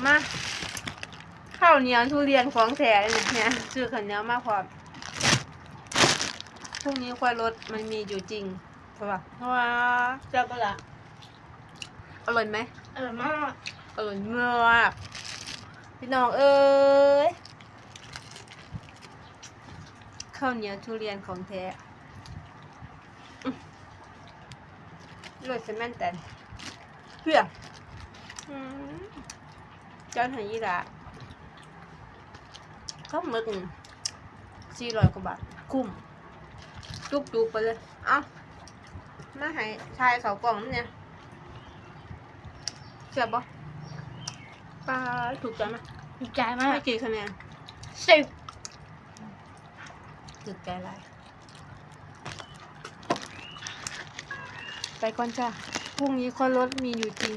มาข้าวเหนียวทุเรียนของแท้เนี่ยซื้อข้าวเหนียวมาพร้อมพรุ่งนี้ควายรถมันมีอยู่จริงใช่ป่ะว้าเจ้าก็ละอร่อยไหมมาก อร่อยมากพี่น้องเอ้ยข้าวเหนียวทุเรียนของแท้รสแม่นแต่เพื่อเจ้าหายยี่ละข้าวหมึก400 กว่าบาทคุ้มจุกๆไปเลยเอ้ามาให้ชาย2 กล่องนี่เนี่ยเสียบปะปลาถูกใจไหม ดีใจมา ให้ ก กี่คะแนน 10 ถูกใจอะไรไปก่อนจ้าพรุ่งนี้คนรถมีอยู่จริง